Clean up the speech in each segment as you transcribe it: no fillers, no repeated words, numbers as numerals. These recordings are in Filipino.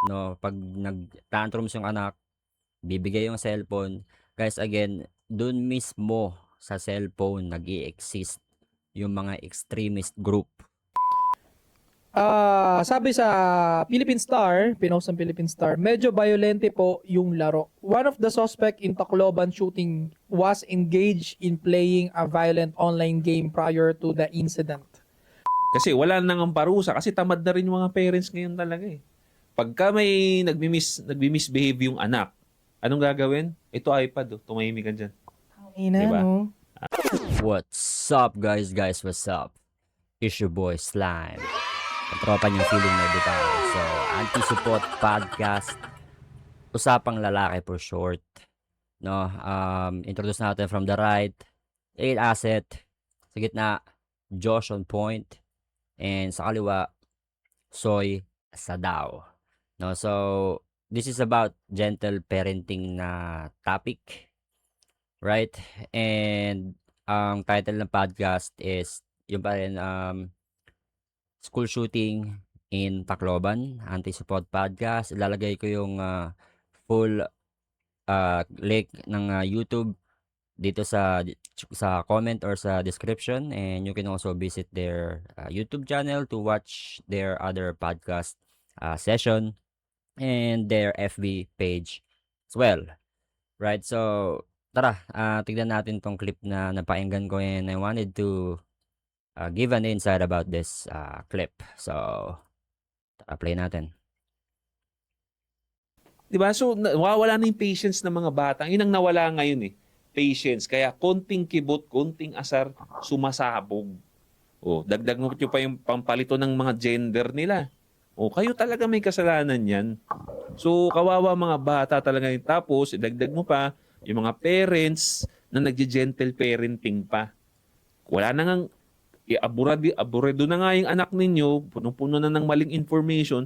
no? Pag nag-tantrums yung anak, bibigay yung cellphone. Guys, again, dun mismo sa cellphone nag-i-exist yung mga extremist group. Sabi sa Philippine Star, pinost ng Philippine Star, medyo violente po yung laro. One of the suspect in Tacloban shooting was engaged in playing a violent online game prior to the incident. Kasi wala nang ang parusa kasi tamad na rin yung mga parents ngayon talaga eh. Pagka may nagmi-misbehave yung anak, anong gagawin? Ito iPad, tumahimik ka dyan. Ina, Diba? no? What's up, guys? What's up? It's your boy, Slime. Ang tropa niyong feeling na bitaw. So, Anti-Support Podcast. Usapang lalaki for short. No, introduce natin from the right. 8 Asset. Sa gitna, Josh on point. And sa kaliwa, Soy Sadao. No, so, this is about gentle parenting na topic. Right? And ang title ng podcast is yung pa rin, school shooting in Tacloban, Anti-Support Podcast. Ilalagay ko yung full link ng YouTube dito sa comment or sa description, and you can also visit their YouTube channel to watch their other podcast session and their FB page as well. Right? So, tara, tignan natin tong clip na napakinggan ko, and I wanted to give an insight about this clip. So, tara, play natin. Diba? So, nawawala na yung patience ng mga bata. Yun ang nawala ngayon eh. Patience. Kaya konting kibot, konting asar, sumasabog. O, dagdag mo pa yung pampalito ng mga gender nila. O, kayo talaga may kasalanan yan. So, kawawa mga bata talaga yun. Tapos, dagdag mo pa yung mga parents na nagje-gentle parenting pa. Wala na ngang, aburado na nga yung anak ninyo, punong-puno na ng maling information,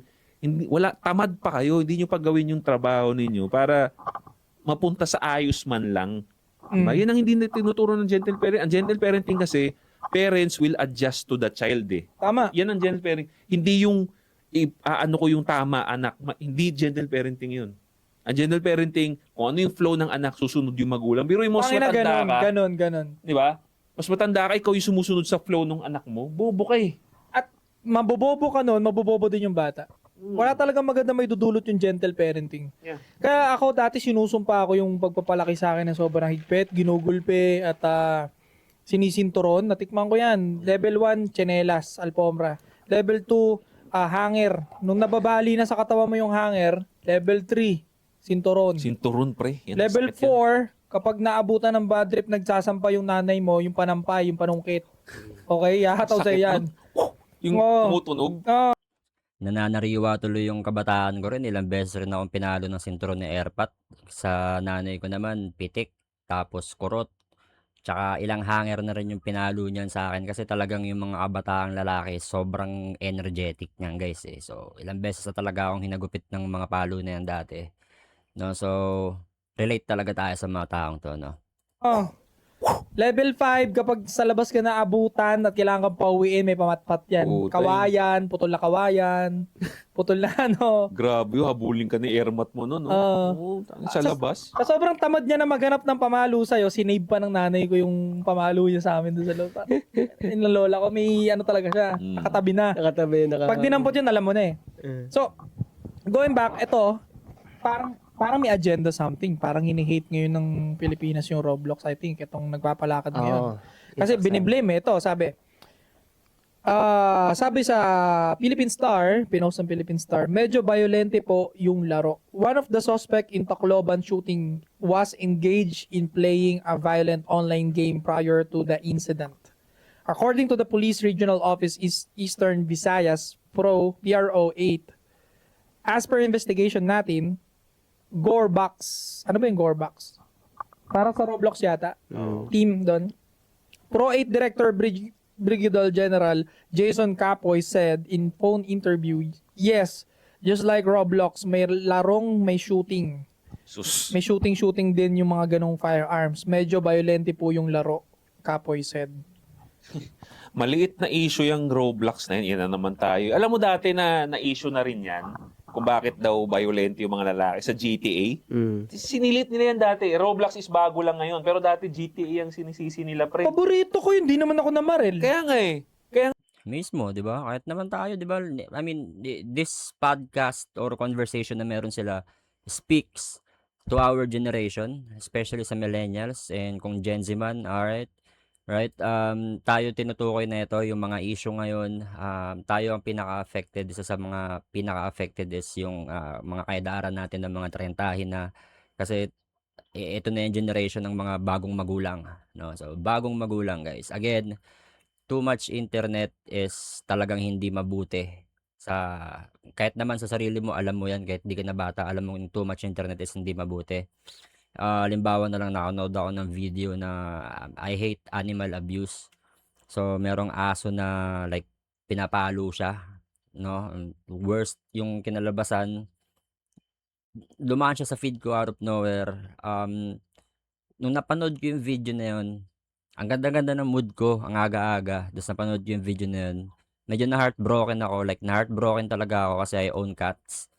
tamad pa kayo, hindi nyo pa gawin yung trabaho ninyo para mapunta sa ayos man lang. Diba? Yan ang hindi na tinuturo ng gentle parenting. Ang gentle parenting kasi, parents will adjust to the child eh. Tama. Yan ang gentle parenting. Hindi yung ano ko yung tama anak. Hindi gentle parenting yun. Ang gentle parenting, kung ano yung flow ng anak, susunod yung magulang. Pero yung mas matanda ka, Ganon. di ba? Mas matanda ka, ikaw yung sumusunod sa flow ng anak mo, bobo ka eh. At mabobobo ka nun, mabobobo din yung bata. Wala talagang maganda may dudulot yung gentle parenting. Yeah. Kaya ako dati sinusumpa ako yung pagpapalaki sa akin ng sobrang higpit, ginugulpe at sinisinturon. Natikman ko yan. Level 1, tsinelas, alpombra. Level 2, hanger. Nung nababali na sa katawan mo yung hanger, level 3, sinturon. Sinturon pre. Yan, Level sakit yan. 4, kapag naabutan ng bad trip, nagsasampa yung nanay mo, yung panampay, yung panungkit. Okay, hahataw sa'yo yan. Yung Oo. tumutunog. Nananariwa tuloy yung kabataan ko rin. Ilang beses rin akong pinalo ng sinturon ni Airpat. Sa nanay ko naman, pitik, tapos kurot. Tsaka ilang hanger na rin yung pinalo niyan sa akin kasi talagang yung mga kabataang lalaki sobrang energetic niyan, guys eh. So, ilang beses na talaga akong hinagupit ng mga palo na yan dati. No, so relate talaga tayo sa mga taong to, no. Oh. Level 5, kapag sa labas ka na abutan at kailangan kang pauwiin, may pamatpat yan. Puta, Kawayan, putol na kawayan, putol na ano. Grabe, habulin ka ni Ermat mo noon, no? Sa labas. Sa sobrang tamad niya na maghanap ng pamalo sa'yo, sinave pa ng nanay ko yung pamalo niya sa amin doon sa loob. Yung lola ko, may ano talaga siya, nakatabi na. Nakatabi, Pag dinampot yun, alam mo na eh. So, going back, ito, parang may agenda something. Parang hini-hate ngayon ng Pilipinas yung Roblox, I think. Itong nagpapalakad ngayon. Kasi biniblame ito, sabi. Sabi sa Philippine Star, pinost ng Philippine Star, medyo violente po yung laro. One of the suspect in Tacloban shooting was engaged in playing a violent online game prior to the incident. According to the Police Regional Office Eastern Visayas PRO 8, as per investigation natin, Gorebox. Ano ba yung Gorebox? Parang sa Roblox yata. Team doon. Pro 8 Director Brigadier General Jason Capoy said in phone interview, yes, just like Roblox, may larong may shooting. Sus. May shooting din yung mga ganong firearms. Medyo violente po yung laro, Capoy said. Maliit na issue yung Roblox na yun. Yan na naman tayo. Alam mo dati na issue na rin yan. kung bakit daw violent yung mga lalaki sa GTA. Mm. Sinilit nila yan dati. Roblox is bago lang ngayon. Pero dati GTA ang sinisisi nila, pre. Paborito ko yun, di naman ako namaril. Kaya nga eh. Mismo, 'di ba? Kahit naman tayo, 'di ba? I mean, this podcast or conversation na meron sila speaks to our generation, especially sa millennials and kung Gen Z man, alright? Right? Tayo tinutukoy na ito yung mga issue ngayon. Tayo ang pinaka-affected. Isa sa mga pinaka-affected is yung mga kaedaran natin ng mga trentahin na kasi ito na yung generation ng mga bagong magulang, no? So, bagong magulang, guys. Again, too much internet is talagang hindi mabuti sa kahit naman sa sarili mo alam mo yan kahit di ka na bata alam mo yung too much internet is hindi mabuti. Halimbawa na lang nakanood ako ng video na I hate animal abuse. So merong aso na like pinapalo siya, no? Worst yung kinalabasan, dumaan siya sa feed ko out of nowhere. Nung napanood ko yung video na yun, ang ganda-ganda ng mood ko, ang aga-aga, tapos napanood ko yung video na yun. Medyo na-heartbroken ako, like na-heartbroken talaga ako kasi I own cats.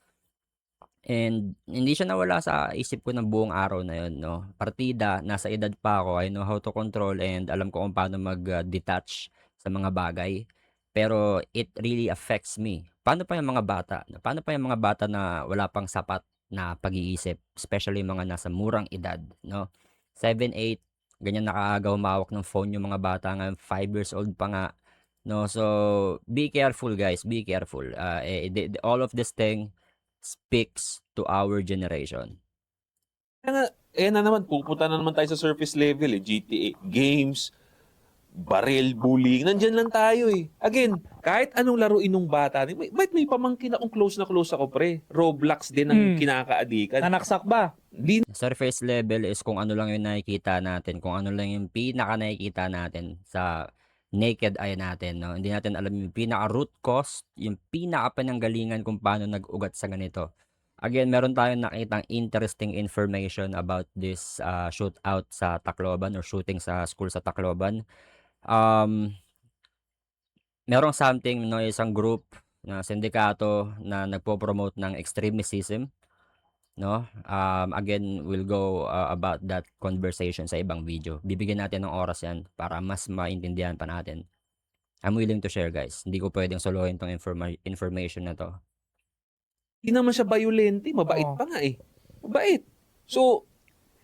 And hindi siya nawala sa isip ko ng buong araw na yun, no? Partida, nasa edad pa ako, I know how to control and alam ko kung paano mag-detach sa mga bagay. Pero it really affects me. Paano pa yung mga bata? Paano pa yung mga bata na wala pang sapat na pag-iisip, especially mga nasa murang edad, no? 7, 8, ganyan nakaaga humawak ng phone yung mga bata ngayon, 5 years old pa nga, no? So, be careful guys, be careful. All of this thing speaks to our generation. Kaya nga, na naman, pupunta na naman tayo sa surface level eh. GTA, games, baril, bullying, nandyan lang tayo eh. Again, kahit anong laruin ng bata, may pamangkin akong close na close ako, pre. Roblox din ang kinakaadikan. Nanaksak ba? Di Surface level is kung ano lang yung nakikita natin, kung ano lang yung pinaka nakikita natin sa naked eye natin, no? Hindi natin alam yung pinaka root cause, yung pinaka pananggalingan kung paano nag-ugat sa ganito. Again, meron tayong nakitang interesting information about this shootout sa Tacloban or shooting sa school sa Tacloban. Merong something, no, isang group na sindikato na nagpo-promote ng extremism, no? Again, we'll go about that conversation sa ibang video. Bibigyan natin ng oras yan para mas maintindihan pa natin. I'm willing to share, guys. Hindi ko pwedeng solohin tong information na to. naman siya violente, mabait Oo. pa nga eh. Mabait. So,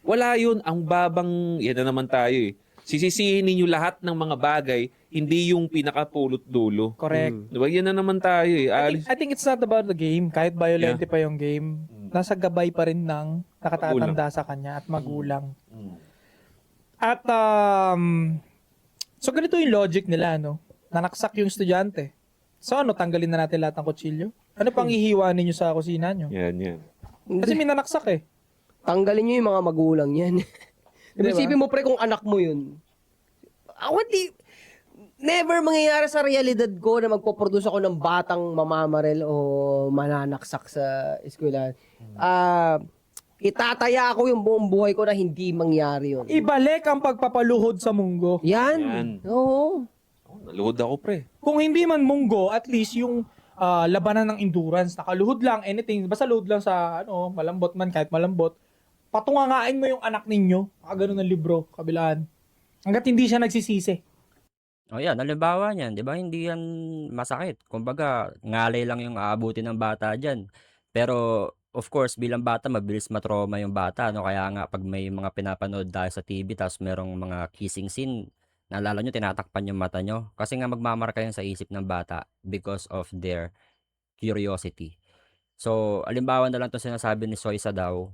wala yun. Ang babang, yan na naman tayo eh. Sisisihin ninyo lahat ng mga bagay, hindi yung pinakapulot dulo. Correct. Diba? Yan na naman tayo eh. I think it's not about the game. Kahit violente pa yung game, nasa gabay pa rin ng nakatatanda sa kanya at magulang. At, so ganito yung logic nila, no? Nanaksak yung estudyante. So ano, tanggalin na natin lahat ng kutsilyo? Ano pang hihiwa ninyo sa kusina nyo? Yan. Kasi may nanaksak eh. Tanggalin nyo yung mga magulang yan. Diba? Isipin mo pre kung anak mo yun. Ako never mangyayari sa realidad ko na magpo-produce ako ng batang mamamaril o mananaksak sa eskwela. Itataya ako yung buong buhay ko na hindi mangyari yun. Ibalik ang pagpapaluhod sa munggo. Yan. Yan. Oo. Naluhod ako, pre. Kung hindi man munggo, at least yung labanan ng endurance, nakaluhod lang, anything, basta luhod lang sa malambot man, kahit malambot, patungangain mo yung anak ninyo, ganun ng libro, kabilaan. Hanggat hindi siya nagsisisi. O yan, halimbawa niyan, di ba? Hindi yan masakit. Kumbaga, ngalay lang yung aabutin ng bata dyan. Pero, of course, bilang bata, mabilis matrauma yung bata. No? Kaya nga, pag may mga pinapanood tayo sa TV, tapos merong mga kissing scene, naalala nyo, tinatakpan yung mata nyo. Kasi nga magmamarka yun sa isip ng bata because of their curiosity. So, halimbawa na lang itong sinasabi ni Soy Sadaw,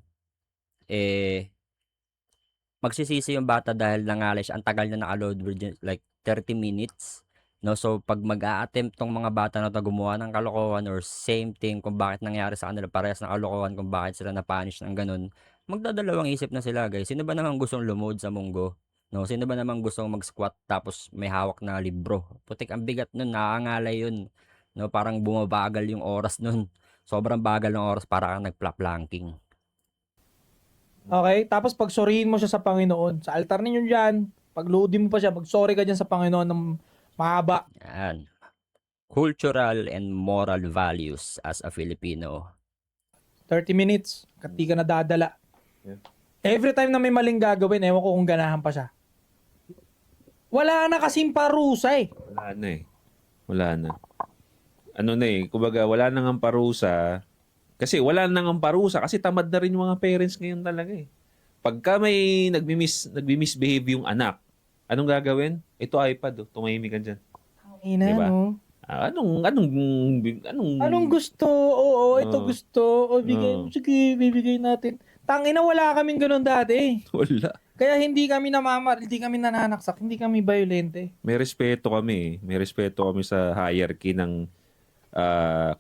magsisisi yung bata dahil nangalay siya. Ang tagal na naka-load like 30 minutes. No? So, pag mag-a-attempt tong mga bata na to gumawa ng kalokohan or same thing kung bakit nangyari sa kanila, parehas ng kalokohan kung bakit sila na-punish ng ganun, magdadalawang isip na sila, guys. Sino ba naman gustong lumood sa munggo? No? Sino ba naman gustong mag-squat tapos may hawak na libro? Putik, ang bigat nun, nakangalay yun. No? Parang bumabagal yung oras nun. Sobrang bagal ng oras para kang nagpla-planking. Okay? Tapos pagsorihin mo siya sa Panginoon, sa altar ninyo dyan, pagloadin mo pa siya, magsorry ka dyan sa Panginoon ng mahaba. Yan. Cultural and moral values as a Filipino. 30 minutes, di ka nadadala. Yeah. Every time na may maling gagawin, ewan ko kung ganahan pa siya. Wala na kasing parusa eh. Wala na eh. Wala na. Ano na eh, kumbaga wala nang ang parusa. Kasi wala nang ang parusa kasi tamad na rin yung mga parents ngayon talaga eh. Pagka may nagmi-misbehave yung anak, anong gagawin? Ito iPad, tumahimik ka dyan. Ina, Diba? no? Anong Gusto? Oo, ito Oo. gusto. O, bigay, Oo. sige, bibigay natin. Tangina, wala kaming ganun dati. Wala. Kaya hindi kami hindi kami nananaksak, hindi kami violente. May respeto kami. May respeto kami sa hierarchy ng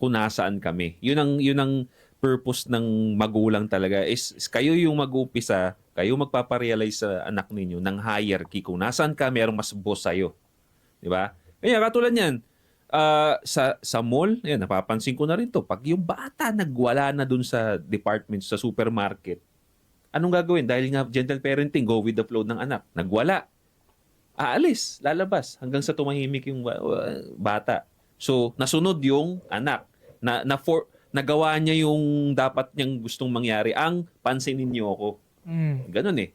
kung nasaan kami. Yun ang purpose ng magulang talaga is kayo yung mag-umpisa, kayo magpaparealize sa anak ninyo ng hierarchy kung nasaan ka, merong mas boss sa'yo. Di ba? Kaya katulad yan, sa mall, yan, napapansin ko na rin to, pag yung bata nagwala na dun sa department, sa supermarket, anong gagawin? Dahil nga gentle parenting, go with the flow ng anak. Nagwala. Aalis, lalabas, hanggang sa tumahimik yung bata. So, nasunod yung anak. Nagawa niya yung dapat niyang gustong mangyari. Ang pansinin niyo ako. Ganun eh.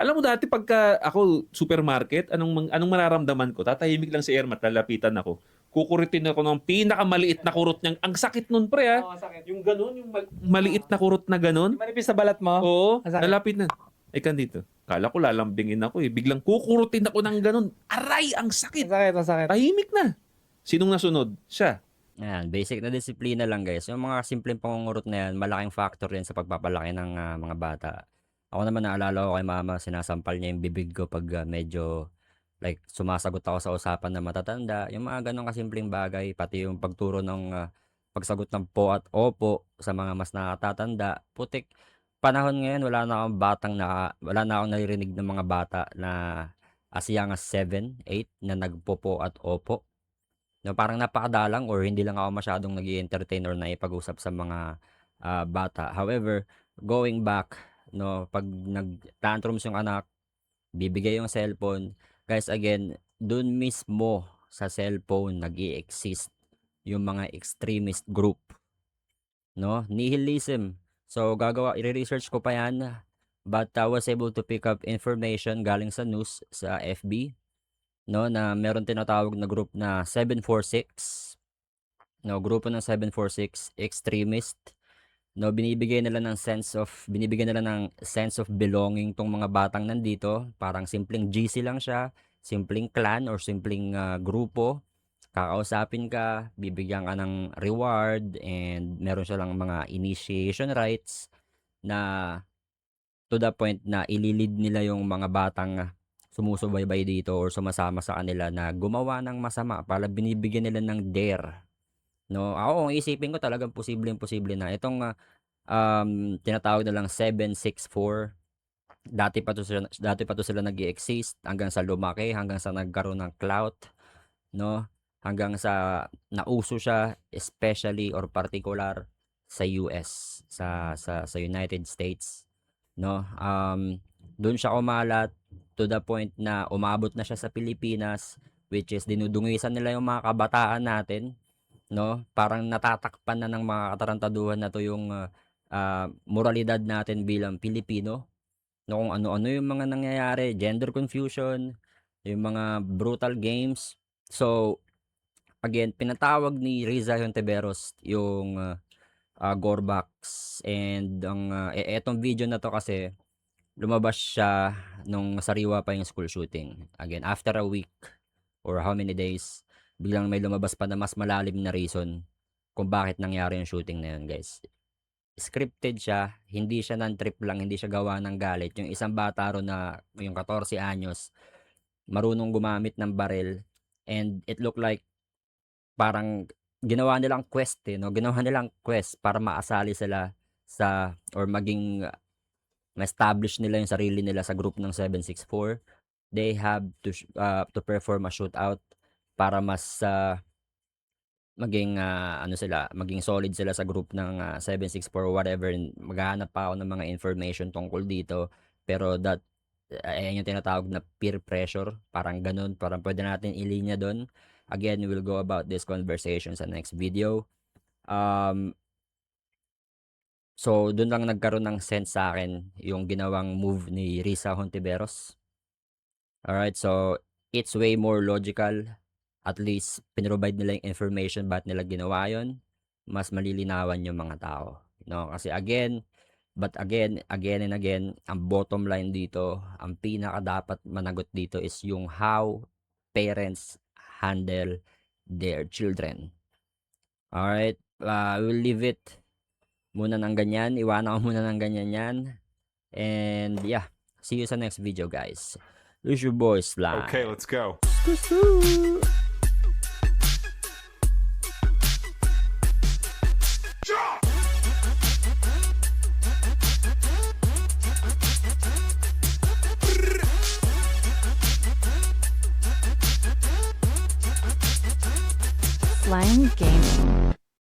Alam mo dati pagka ako supermarket, anong mararamdaman ko? Tatahimik lang si Ermat, lalapitan ako. Kukuritin ako ng pinakamaliit na kurot niyang. Ang sakit nun pre ha. Yung ganun, yung maliit na kurot na ganun. Manipis sa balat mo? Oo, Ang sakit. nalapit na. Ikan dito. Kala ko lalambingin ako eh. Biglang kukurutin ako ng ganun. Aray, ang sakit. Ang sakit. Tahimik na. Sinong nasunod? Siya. Ayan, basic na disiplina lang guys. Yung mga simpleng pangungurot na yan, malaking factor yan sa pagpapalaki ng mga bata. Ako naman naalala ko kay mama, sinasampal niya yung bibig ko pag medyo like sumasagot ako sa usapan na matatanda. Yung mga ganong kasimpleng bagay, pati yung pagturo ng pagsagot ng po at opo sa mga mas nakatatanda. Putik, panahon ngayon wala na akong naririnig ng mga bata na as young as 7, 8 na nagpopo at opo. No, parang napakadalang or hindi lang ako masyadong nag-i-entertain or naipag-usap sa mga bata. However, going back, no, pag nag-tantrums yung anak, bibigay yung cellphone. Guys, again, dun mismo sa cellphone nag-i-exist yung mga extremist group, no? Nihilism. So, i-research ko pa yan, but I was able to pick up information galing sa news, sa FB, no, na meron tinatawag na group na 746, no, grupo ng 746 extremist, no, binibigyan nila ng sense of belonging tong mga batang nandito. Parang simpleng GC lang siya, simpleng clan or simpleng grupo. Kakausapin ka, bibigyan ka ng reward, and meron siya lang mga initiation rites na to the point na ililid nila yung mga batang sumusubaybay dito or sumasama sa kanila na gumawa ng masama para binibigyan nila ng dare. No, ako kung isipin ko talagang posible na itong tinatawag na lang 764. Dati pa to sila nag-exist hanggang sa lumaki, hanggang sa nagkaroon ng clout, no? Hanggang sa nauso siya especially or particular sa US, sa United States, no? Doon siya kumalat to the point na umabot na siya sa Pilipinas, which is dinudungisan nila yung mga kabataan natin, no? Parang natatakpan na ng mga katarantaduhan na to yung moralidad natin bilang Pilipino, no? Kung ano-ano yung mga nangyayari, gender confusion, yung mga brutal games. So again, pinatawag ni Riza Hontiveros yung Gorbax, and etong video na to kasi lumabas siya nung sariwa pa yung school shooting. Again, after a week or how many days, biglang may lumabas pa na mas malalim na reason kung bakit nangyari yung shooting na yun, guys. Scripted siya, hindi siya non-trip lang, hindi siya gawa ng galit. Yung isang bata ro na yung 14 anyos, marunong gumamit ng baril, and it looked like parang ginawa nilang quest no? Ginawa nilang quest para maasali sila sa or maging ma-establish nila yung sarili nila sa group ng 764. They have to perform a shootout para mas maging solid sila sa group ng 764 or whatever. Maghahanap pa ako ng mga information tungkol dito, pero ayan yung tinatawag na peer pressure, parang ganun, parang pwede natin ilinya doon. Again, we will go about this conversation sa next video. So, dun lang nagkaroon ng sense sa akin yung ginawang move ni Risa Hontiveros. Alright, so it's way more logical. At least, pinrovide nila yung information ba't nila ginawa yun. Mas malilinawan yung mga tao. Kasi again and again, ang bottom line dito, ang pinaka dapat managot dito is yung how parents handle their children. Alright, we'll leave it muna ng ganyan. Iwanan ko muna ng ganyan yan. And yeah, see you sa next video, guys. It's your boy Slime. Okay, let's go. Slime Game.